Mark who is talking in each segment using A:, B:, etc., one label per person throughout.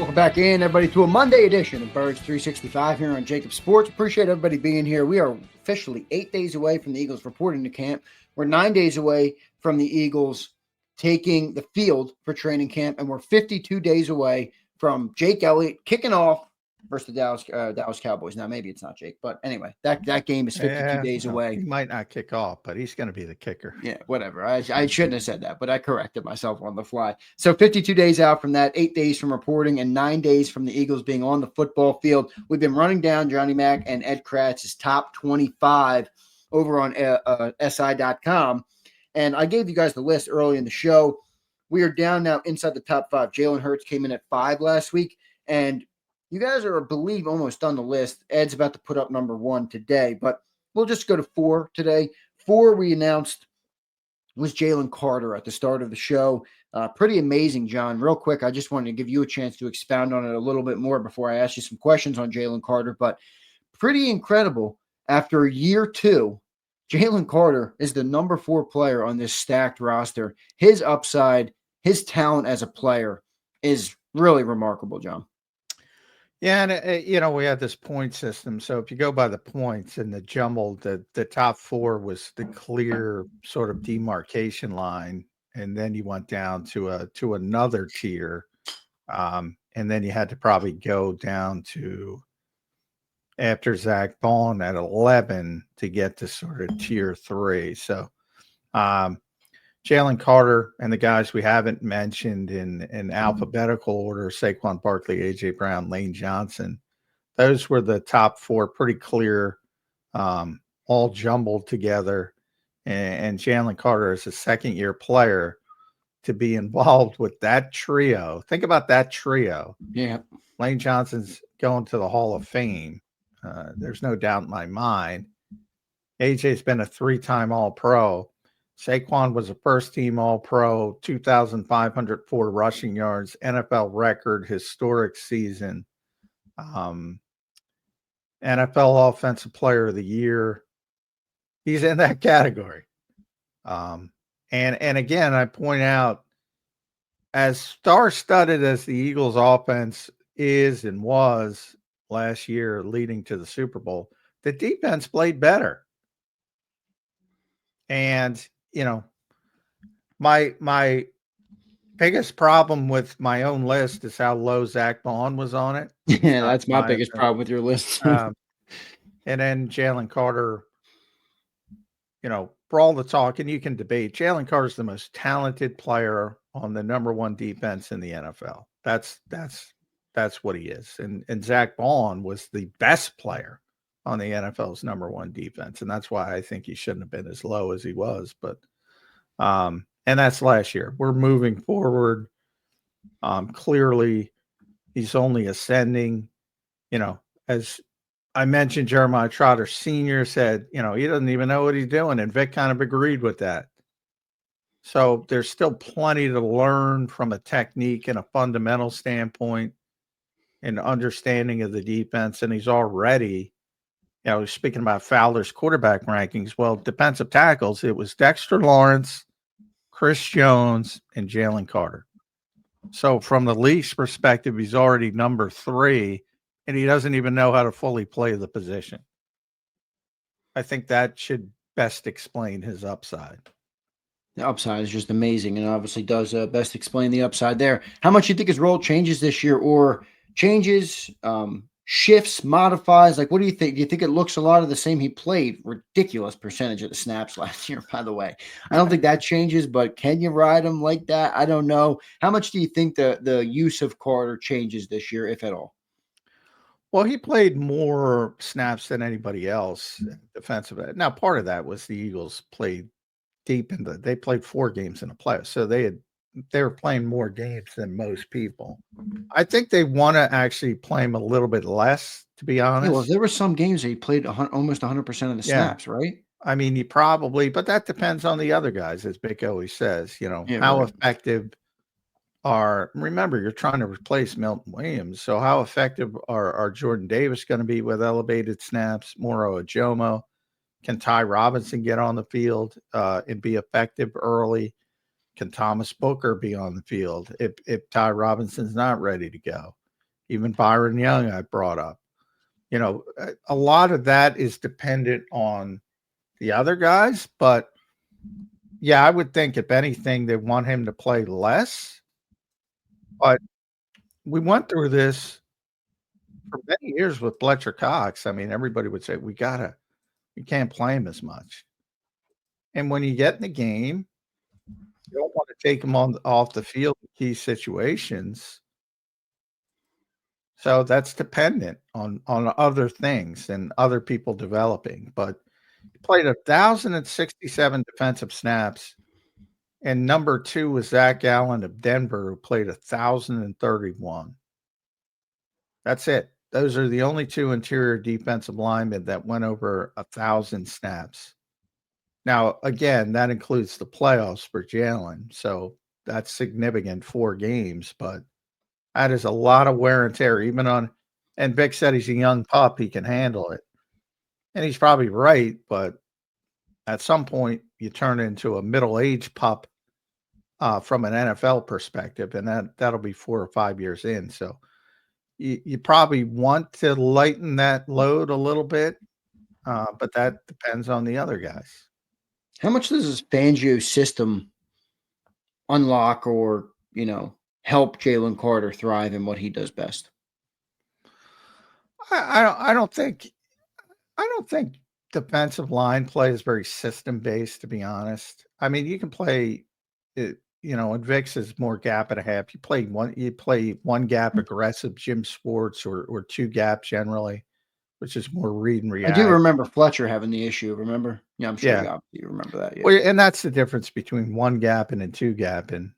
A: Welcome back in, everybody, to a Monday edition of Birds 365 here on JAKIB Sports. Appreciate everybody being here. We are officially 8 days away from the Eagles reporting to camp. We're 9 days away from the Eagles taking the field for training camp, and we're 52 days away from Jake Elliott kicking off versus the Dallas Cowboys. Now, maybe it's not Jake, but anyway, that game is 52 days away.
B: He might not kick off, but he's going to be the kicker.
A: Yeah, whatever. I shouldn't have said that, but I corrected myself on the fly. So 52 days out from that, 8 days from reporting, and 9 days from the Eagles being on the football field. We've been running down Johnny Mack and Ed Kratz's top 25 over on SI.com. And I gave you guys the list early in the show. We are down now inside the top 5. Jalen Hurts came in at 5 last week, and you guys are, I believe, almost done the list. Ed's about to put up number 1 today, but we'll just go to 4 today. 4 we announced was Jalen Carter at the start of the show. Pretty amazing, John. Real quick, I just wanted to give you a chance to expound on it a little bit more before I ask you some questions on Jalen Carter, but pretty incredible. After year 2, Jalen Carter is the number 4 player on this stacked roster. His upside, his talent as a player is really remarkable, John.
B: Yeah, and we had this point system. So if you go by the points and the jumble, the top 4 was the clear sort of demarcation line, and then you went down to another tier, and then you had to probably go down to after Zach Bond at 11 to get to sort of tier 3. So Jalen Carter and the guys we haven't mentioned in alphabetical order, Saquon Barkley, A.J. Brown, Lane Johnson, those were the top 4, pretty clear, all jumbled together. And Jalen Carter is a second-year player to be involved with that trio. Think about that trio.
A: Yeah.
B: Lane Johnson's going to the Hall of Fame. There's no doubt in my mind. A.J.'s been a 3-time All-Pro. Saquon was a first-team All-Pro, 2,504 rushing yards, NFL record, historic season, NFL Offensive Player of the Year. He's in that category. And again, I point out, as star-studded as the Eagles' offense is and was last year leading to the Super Bowl, the defense played better. And my biggest problem with my own list is how low Zach Bond was on it.
A: Yeah, that's my biggest problem with your list.
B: And then Jalen Carter, for all the talk, and you can debate, Jalen Carter's the most talented player on the number 1 defense in the NFL. That's what he is. And Zach Bond was the best player on the NFL's number 1 defense. And that's why I think he shouldn't have been as low as he was. But and that's last year. We're moving forward. Clearly, he's only ascending. As I mentioned, Jeremiah Trotter Sr. said, he doesn't even know what he's doing. And Vic kind of agreed with that. So there's still plenty to learn from a technique and a fundamental standpoint and understanding of the defense. And he's already, speaking about Fowler's quarterback rankings, well, defensive tackles, it was Dexter Lawrence, Chris Jones, and Jalen Carter. So from the league's perspective, he's already number 3, and he doesn't even know how to fully play the position. I think that should best explain his upside.
A: The upside is just amazing, and obviously does best explain the upside there. How much do you think his role changes this year, or changes, shifts, modifies? Like, what do you think? Do you think it looks a lot of the same? He played ridiculous percentage of the snaps last year, by the way. I don't think that changes, but can you ride him like that? I don't know. How much do you think the use of Carter changes this year, if at all?
B: Well, he played more snaps than anybody else defensively. Now, part of that was the Eagles played deep they played 4 games in the playoffs, so they were playing more games than most people. I think they want to actually play him a little bit less, to be honest.
A: Yeah, well, there were some games that he played almost 100% of the snaps, right?
B: I mean, you probably, but that depends on the other guys, as Vic always says. How effective remember, you're trying to replace Milton Williams. So how effective are Jordan Davis going to be with elevated snaps? Moro Ajomo? Can Ty Robinson get on the field and be effective early? Can Thomas Booker be on the field if Ty Robinson's not ready to go? even Byron Young I brought up. You know, a lot of that is dependent on the other guys, but yeah, I would think if anything, they want him to play less. But we went through this for many years with Fletcher Cox. I mean, everybody would say we can't play him as much. And when you get in the game, you don't want to take him off the field in key situations. So that's dependent on other things and other people developing. But he played 1,067 defensive snaps, and number 2 was Zach Allen of Denver, who played 1,031. That's it. Those are the only 2 interior defensive linemen that went over 1,000 snaps. Now, again, that includes the playoffs for Jalen, so that's significant, 4 games, but that is a lot of wear and tear, even on. And Vic said he's a young pup, he can handle it. And he's probably right, but at some point you turn into a middle-aged pup from an NFL perspective, and that'll be 4 or 5 years in. So you probably want to lighten that load a little bit, but that depends on the other guys.
A: How much does this Fangio system unlock or, help Jalen Carter thrive in what he does best?
B: I don't think defensive line play is very system based, to be honest. I mean, you can play it, and Vic's is more gap and a half. You play one gap aggressive Jim Sports or 2 gap generally, which is more read and react.
A: I do remember Fletcher having the issue, remember? Yeah, I'm sure
B: Yeah.
A: you remember that. Yeah.
B: Well, and that's the difference between 1 gap and a 2 gap, and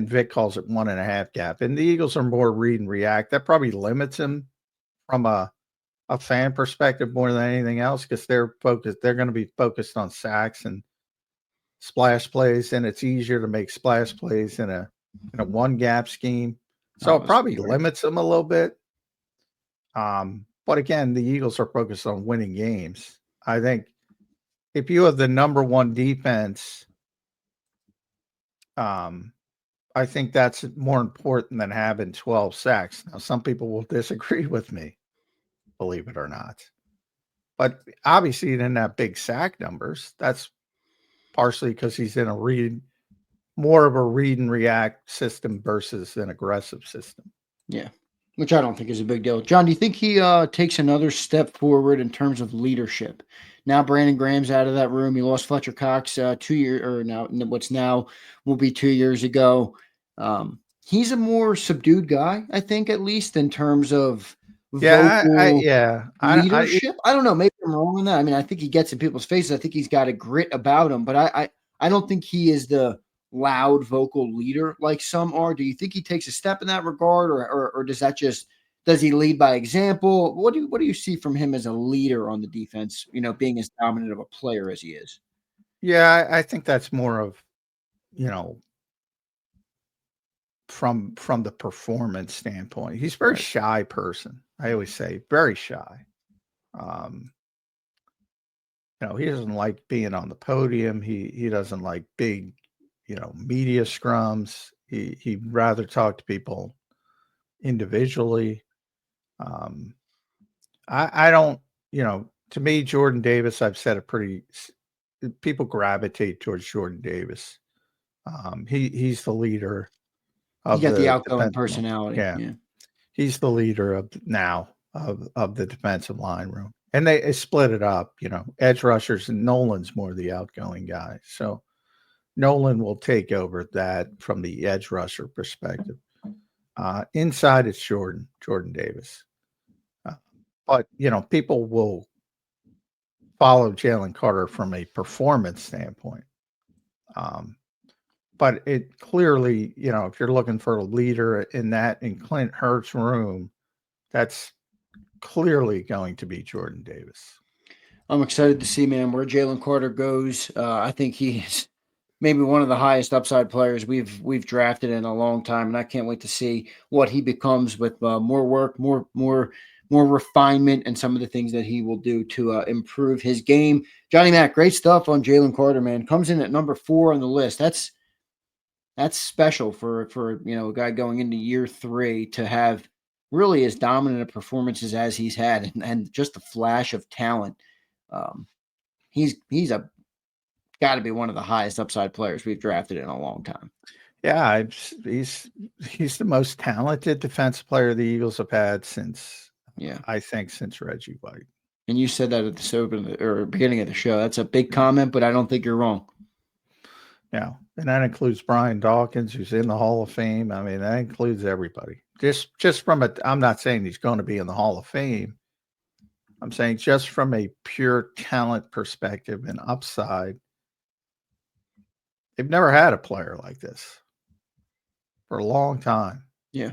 B: Vic calls it 1.5 gap. And the Eagles are more read and react. That probably limits him from a fan perspective more than anything else, because they're going to be focused on sacks and splash plays, and it's easier to make splash plays in a 1 gap scheme. So it probably limits them a little bit. But again, the Eagles are focused on winning games. I think if you have the number 1 defense, I think that's more important than having 12 sacks. Now, some people will disagree with me, believe it or not. But obviously he didn't have big sack numbers. That's partially because he's in more of a read and react system versus an aggressive system.
A: Yeah, which I don't think is a big deal. John, do you think he takes another step forward in terms of leadership? Now Brandon Graham's out of that room. He lost Fletcher Cox 2 years, or now what's now will be 2 years ago. He's a more subdued guy, I think, at least in terms of leadership. I don't know. Maybe I'm wrong on that. I mean, I think he gets in people's faces. I think he's got a grit about him, but I don't think he is the loud vocal leader like some are. Do you think he takes a step in that regard, or does he lead by example? What do you see from him as a leader on the defense, being as dominant of a player as he is?
B: Yeah, I think that's more of, from the performance standpoint. He's a very shy person. I always say very shy. He doesn't like being on the podium. He doesn't like big, media scrums. He'd rather talk to people individually. I don't, to me, Jordan Davis, I've said people gravitate towards Jordan Davis. He's the leader.
A: You got the outgoing personality. Yeah.
B: He's the leader of the defensive line room. And they split it up, edge rushers, and Nolan's more the outgoing guy. So Nolan will take over that from the edge rusher perspective. Inside it's Jordan Davis. But, people will follow Jalen Carter from a performance standpoint. But it clearly, if you're looking for a leader in Clint Hurtt's room, that's clearly going to be Jordan Davis.
A: I'm excited to see, man, where Jalen Carter goes. I think he's maybe one of the highest upside players we've drafted in a long time, and I can't wait to see what he becomes with more work, more refinement, and some of the things that he will do to improve his game. Johnny Mac, great stuff on Jalen Carter, man. Comes in at number 4 on the list. That's special for a guy going into year 3 to have really as dominant a performances as he's had, and just a flash of talent. He's got to be one of the highest upside players we've drafted in a long time.
B: Yeah, he's the most talented defensive player the Eagles have had since, I think, since Reggie White.
A: And you said that at the beginning of the show. That's a big comment, but I don't think you're wrong.
B: Yeah, and that includes Brian Dawkins, who's in the Hall of Fame. I mean, that includes everybody. Just from I'm not saying he's going to be in the Hall of Fame. I'm saying just from a pure talent perspective and upside, they've never had a player like this for a long time.
A: Yeah.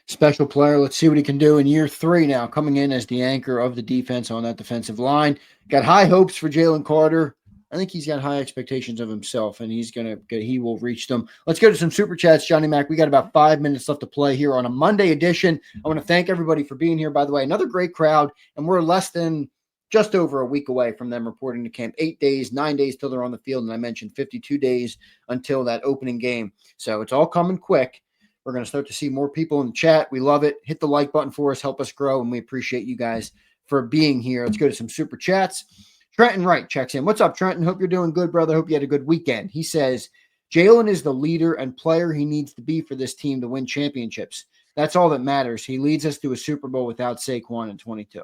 A: Special player. Let's see what he can do in year 3 now, coming in as the anchor of the defense on that defensive line. Got high hopes for Jalen Carter. I think he's got high expectations of himself, and he will reach them. Let's go to some super chats, Johnny Mac. We got about 5 minutes left to play here on a Monday edition. I want to thank everybody for being here, by the way. Another great crowd, and we're less than just over a week away from them reporting to camp. 8 days, 9 days till they're on the field, and I mentioned 52 days until that opening game. So it's all coming quick. We're going to start to see more people in the chat. We love it. Hit the like button for us. Help us grow, and we appreciate you guys for being here. Let's go to some super chats. Trenton Wright checks in. What's up, Trenton? Hope you're doing good, brother. Hope you had a good weekend. He says, Jalen is the leader and player he needs to be for this team to win championships. That's all that matters. He leads us to a Super Bowl without Saquon in 22.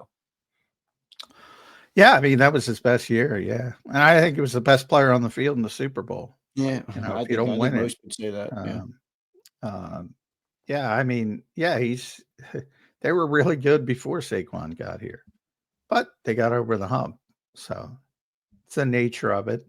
B: Yeah, I mean, that was his best year, yeah. And I think he was the best player on the field in the Super Bowl.
A: Yeah,
B: if you don't win it.
A: Most would say that,
B: yeah, I mean, yeah, they were really good before Saquon got here. But they got over the hump. So it's the nature of it.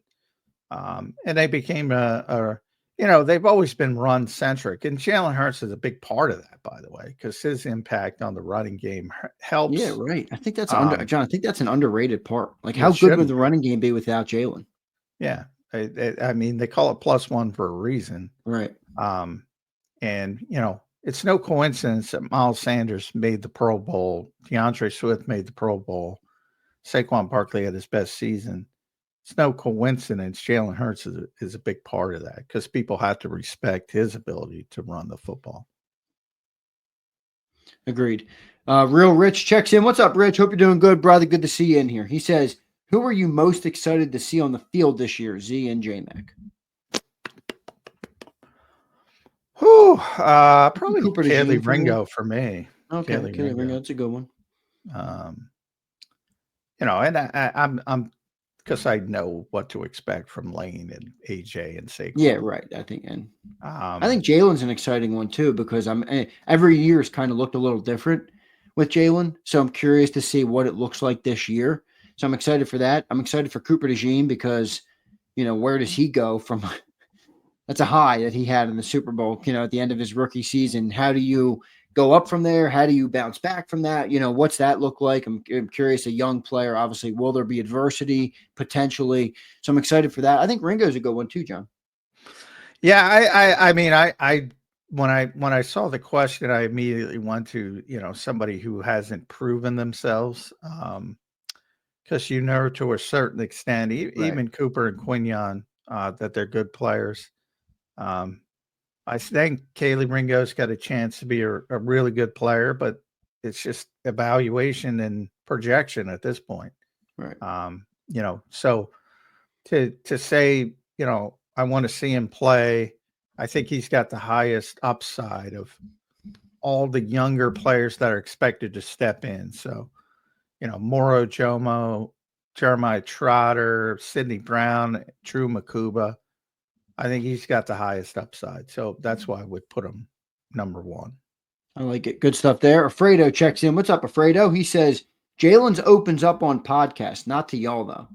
B: And they became they've always been run centric. And Jalen Hurts is a big part of that, by the way, because his impact on the running game helps.
A: Yeah, right. I think that's John. I think that's an underrated part. Like, how good would the running game be without Jalen?
B: Yeah. I mean, they call it +1 for a reason.
A: Right.
B: And, it's no coincidence that Miles Sanders made the Pro Bowl. DeAndre Swift made the Pro Bowl. Saquon Barkley had his best season. It's no coincidence Jalen Hurts is a big part of that because people have to respect his ability to run the football.
A: Agreed. Real Rich checks in. What's up, Rich? Hope you're doing good, brother. Good to see you in here. He says, who are you most excited to see on the field this year, Z and J-Mac?
B: Probably Kaylee Ringo for me.
A: Okay, Kaylee Ringo. That's a good one.
B: And I'm because I know what to expect from Lane and AJ and Saquon.
A: Yeah, right. I think Jalen's an exciting one too because every year has kind of looked a little different with Jalen, so I'm curious to see what it looks like this year. So I'm excited for that. I'm excited for Cooper DeJean because where does he go from? That's a high that he had in the Super Bowl. At the end of his rookie season, how do you go up from there? How do you bounce back from that? What's that look like? I'm curious. A young player, obviously, will there be adversity potentially? So I'm excited for that. I think Ringo's a good one too, John.
B: Yeah, I mean, when I saw the question, I immediately went to somebody who hasn't proven themselves, because to a certain extent, even Cooper and Quinion, that they're good players. I think Kaylee Ringo's got a chance to be a really good player, but it's just evaluation and projection at this point.
A: Right.
B: So to say, I want to see him play, I think he's got the highest upside of all the younger players that are expected to step in. So, Moro Jomo, Jeremiah Trotter, Sidney Brown, Drew Makuba. I think he's got the highest upside. So that's why I would put him number 1.
A: I like it. Good stuff there. Alfredo checks in. What's up, Alfredo? He says, Jalen's opens up on podcast, not to y'all, though.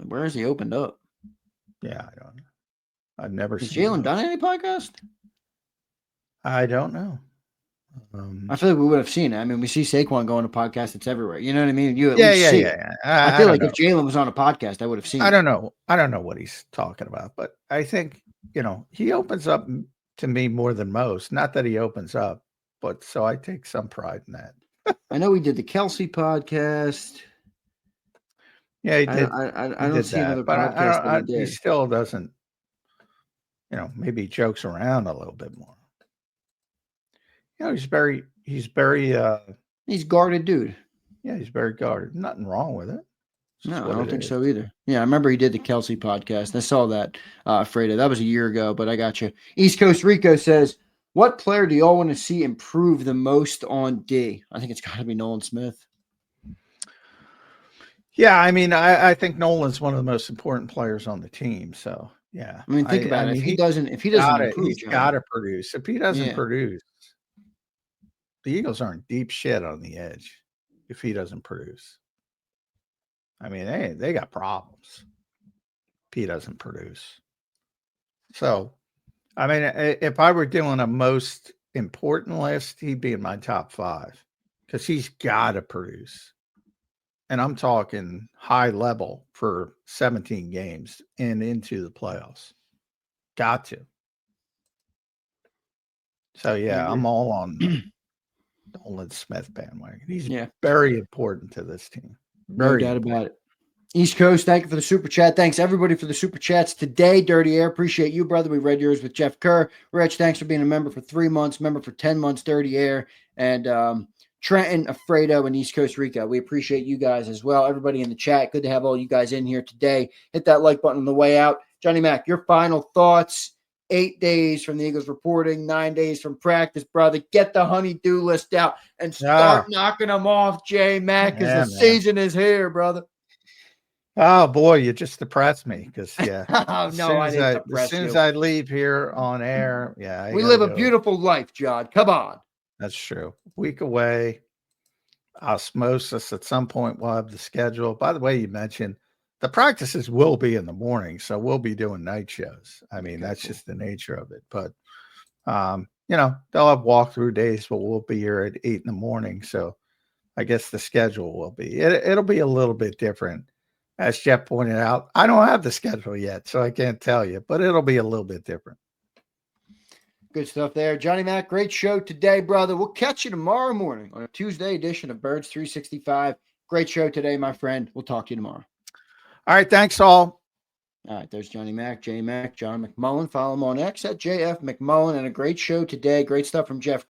A: Where has he opened up?
B: Yeah, I don't know. I've never
A: Has
B: seen
A: Jalen done any podcast?
B: I don't know.
A: I feel like we would have seen it. I mean, we see Saquon go on a podcast. It's everywhere. You know what I mean? You at
B: yeah.
A: I feel like if Jalen was on a podcast, I would have seen it.
B: I don't know what he's talking about, but I think, he opens up to me more than most. Not that he opens up, but so I take some pride in that.
A: I know he did the Kelsey podcast.
B: Yeah, he did.
A: I don't see another podcast that he did.
B: He still doesn't, maybe he jokes around a little bit more. he's very
A: he's guarded dude.
B: Yeah, he's very guarded. Nothing wrong with it.
A: No, I don't think so either. Yeah, I remember he did the Kelsey podcast. I saw that, Fredo. That was a year ago, but I got you. East Coast Rico says, what player do y'all want to see improve the most on D? I think it's got to be Nolan Smith.
B: Yeah, I mean, I think Nolan's one of the most important players on the team. So yeah,
A: I mean, think about it. If he doesn't improve,
B: he's got to produce. If he doesn't produce, the Eagles are in deep shit on the edge. If he doesn't produce, I mean, they got problems. If he doesn't produce, so I mean, if I were doing a most important list, he'd be in my top 5 because he's got to produce. And I'm talking high level for 17 games and into the playoffs. Got to. So, yeah, I'm all on Nolan Smith bandwagon. He's very important to this team. Very
A: no doubt about it. East Coast, thank you for the super chat. Thanks, everybody, for the super chats today. Dirty Air, appreciate you, brother. We read yours with Jeff Kerr. Rich, thanks for being a member for 3 months, member for 10 months, Dirty Air. And Trenton, Alfredo, and East Coast Rico. We appreciate you guys as well. Everybody in the chat, good to have all you guys in here today. Hit that like button on the way out. Johnny Mac, your final thoughts. 8 days from the Eagles reporting, 9 days from practice, brother. Get the honey-do list out and start knocking them off, J Mac, because the season is here, brother.
B: Oh boy, you just depressed me because
A: as
B: soon as I leave here on air,
A: we live a beautiful life, John. Come on.
B: That's true. Week away, osmosis. At some point, we'll have the schedule. By the way, you mentioned the practices will be in the morning, so we'll be doing night shows. I mean, that's just the nature of it. But they'll have walkthrough days, but we'll be here at 8 in the morning. So I guess the schedule will be. It'll be a little bit different. As Jeff pointed out, I don't have the schedule yet, so I can't tell you, but it'll be a little bit different.
A: Good stuff there. Johnny Mac, great show today, brother. We'll catch you tomorrow morning on a Tuesday edition of Birds 365. Great show today, my friend. We'll talk to you tomorrow.
B: All right, thanks all.
A: All right, there's Johnny Mac, J Mac, John McMullen. Follow him on X at JF McMullen, and a great show today. Great stuff from Jeff